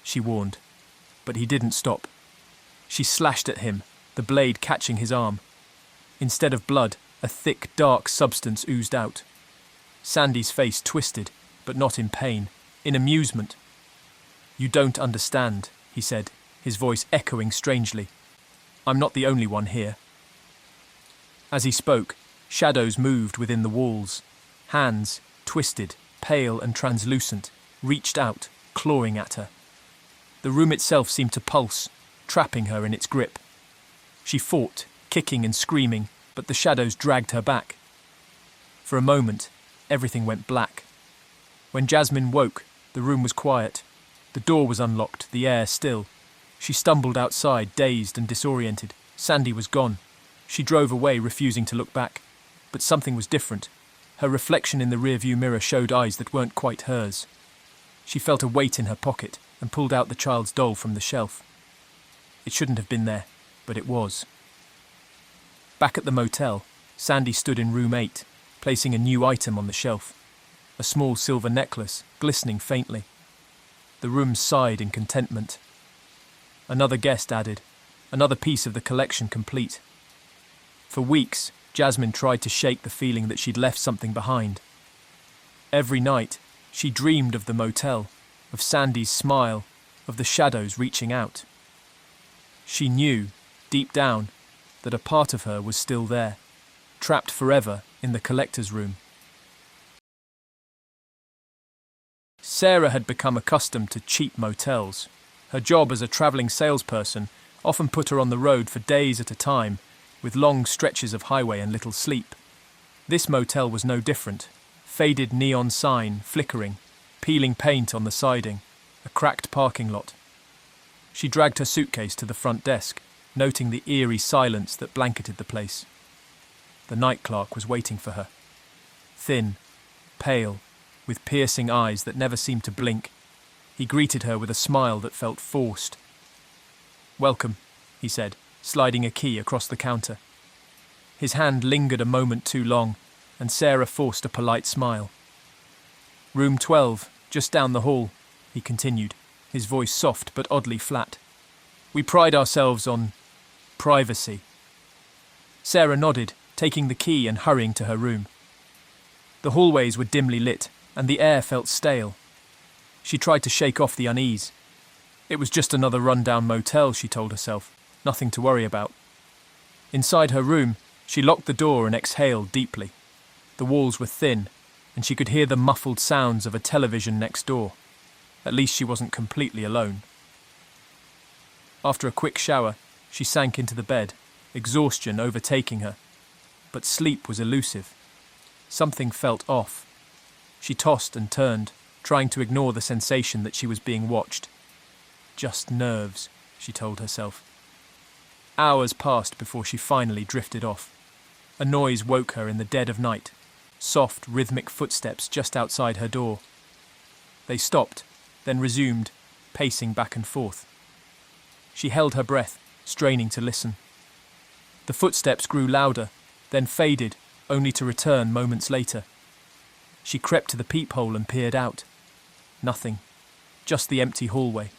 she warned, but he didn't stop. She slashed at him, the blade catching his arm. Instead of blood, a thick, dark substance oozed out. Sandy's face twisted, but not in pain, in amusement. "You don't understand," he said, his voice echoing strangely. "I'm not the only one here." As he spoke, shadows moved within the walls. Hands, twisted, pale and translucent, reached out, clawing at her. The room itself seemed to pulse, trapping her in its grip. She fought, kicking and screaming, but the shadows dragged her back. For a moment, everything went black. When Jasmine woke, the room was quiet. The door was unlocked, the air still. She stumbled outside, dazed and disoriented. Sandy was gone. She drove away, refusing to look back. But something was different. Her reflection in the rearview mirror showed eyes that weren't quite hers. She felt a weight in her pocket and pulled out the child's doll from the shelf. It shouldn't have been there, but it was. Back at the motel, Sandy stood in room 8, placing a new item on the shelf. A small silver necklace, glistening faintly. The room sighed in contentment. Another guest added, another piece of the collection complete. For weeks, Jasmine tried to shake the feeling that she'd left something behind. Every night, she dreamed of the motel, of Sandy's smile, of the shadows reaching out. She knew, deep down, that a part of her was still there, trapped forever in the collector's room. Sarah had become accustomed to cheap motels. Her job as a travelling salesperson often put her on the road for days at a time, with long stretches of highway and little sleep. This motel was no different. Faded neon sign flickering, peeling paint on the siding, a cracked parking lot. She dragged her suitcase to the front desk, noting the eerie silence that blanketed the place. The night clerk was waiting for her. Thin, pale, with piercing eyes that never seemed to blink, he greeted her with a smile that felt forced. "Welcome," he said, sliding a key across the counter. His hand lingered a moment too long, and Sarah forced a polite smile. "Room 12, just down the hall," he continued, his voice soft but oddly flat. "We pride ourselves on privacy." Sarah nodded, taking the key and hurrying to her room. The hallways were dimly lit, and the air felt stale. She tried to shake off the unease. It was just another run-down motel, she told herself, nothing to worry about. Inside her room, she locked the door and exhaled deeply. The walls were thin, and she could hear the muffled sounds of a television next door. At least she wasn't completely alone. After a quick shower, she sank into the bed, exhaustion overtaking her. But sleep was elusive. Something felt off. She tossed and turned, trying to ignore the sensation that she was being watched. Just nerves, she told herself. Hours passed before she finally drifted off. A noise woke her in the dead of night. Soft, rhythmic footsteps just outside her door. They stopped, then resumed, pacing back and forth. She held her breath, straining to listen. The footsteps grew louder, then faded, only to return moments later. She crept to the peephole and peered out. Nothing, just the empty hallway.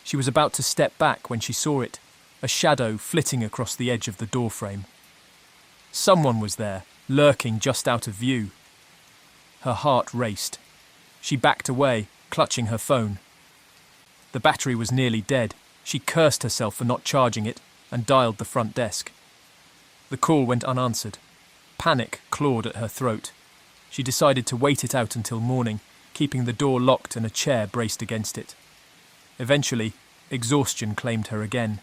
She was about to step back when she saw it, a shadow flitting across the edge of the doorframe. Someone was there, lurking just out of view. Her heart raced. She backed away, clutching her phone. The battery was nearly dead. She cursed herself for not charging it and dialed the front desk. The call went unanswered. Panic clawed at her throat. She decided to wait it out until morning, keeping the door locked and a chair braced against it. Eventually, exhaustion claimed her again.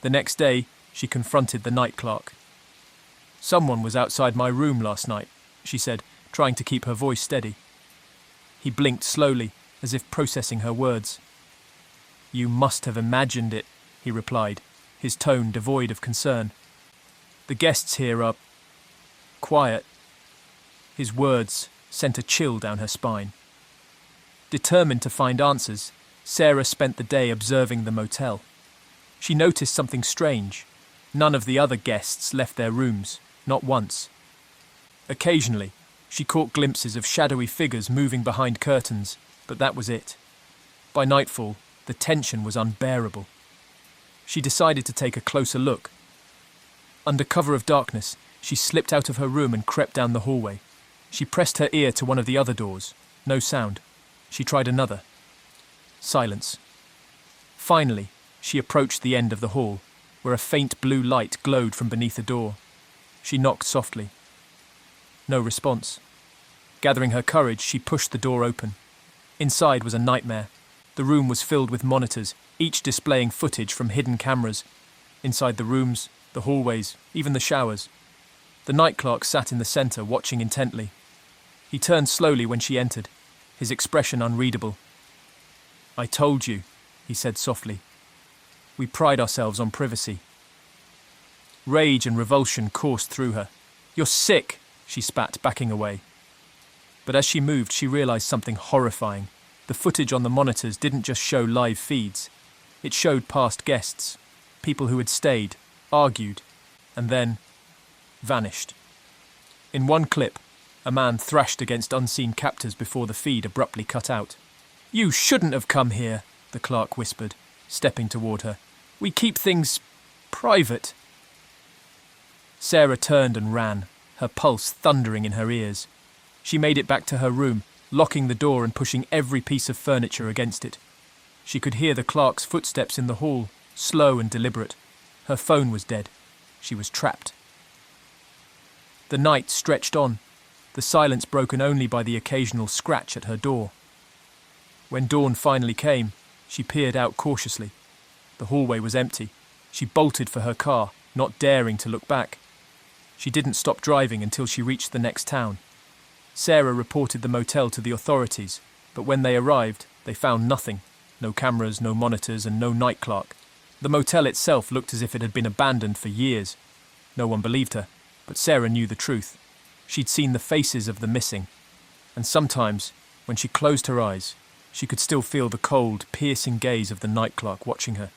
The next day, she confronted the night clerk. "Someone was outside my room last night," she said, trying to keep her voice steady. He blinked slowly, as if processing her words. "You must have imagined it," he replied, his tone devoid of concern. "The guests here are quiet." His words sent a chill down her spine. Determined to find answers, Sarah spent the day observing the motel. She noticed something strange. None of the other guests left their rooms, not once. Occasionally, she caught glimpses of shadowy figures moving behind curtains, but that was it. By nightfall, the tension was unbearable. She decided to take a closer look. Under cover of darkness, she slipped out of her room and crept down the hallway. She pressed her ear to one of the other doors. No sound. She tried another. Silence. Finally, she approached the end of the hall, where a faint blue light glowed from beneath the door. She knocked softly. No response. Gathering her courage, she pushed the door open. Inside was a nightmare. The room was filled with monitors, each displaying footage from hidden cameras. Inside the rooms, the hallways, even the showers. The night clerk sat in the centre, watching intently. He turned slowly when she entered, his expression unreadable. "I told you," he said softly. "We pride ourselves on privacy." Rage and revulsion coursed through her. "You're sick," she spat, backing away. But as she moved, she realised something horrifying. The footage on the monitors didn't just show live feeds. It showed past guests, people who had stayed, argued, and then vanished. In one clip, a man thrashed against unseen captors before the feed abruptly cut out. "You shouldn't have come here," the clerk whispered, stepping toward her. "We keep things private." Sarah turned and ran, her pulse thundering in her ears. She made it back to her room, locking the door and pushing every piece of furniture against it. She could hear the clerk's footsteps in the hall, slow and deliberate. Her phone was dead. She was trapped. The night stretched on. the silence broken only by the occasional scratch at her door. When dawn finally came, she peered out cautiously. The hallway was empty. She bolted for her car, not daring to look back. She didn't stop driving until she reached the next town. Sarah reported the motel to the authorities, but when they arrived, they found nothing. No cameras, no monitors, and no night clerk. The motel itself looked as if it had been abandoned for years. No one believed her, but Sarah knew the truth. She'd seen the faces of the missing, and sometimes, when she closed her eyes, she could still feel the cold, piercing gaze of the night clerk watching her.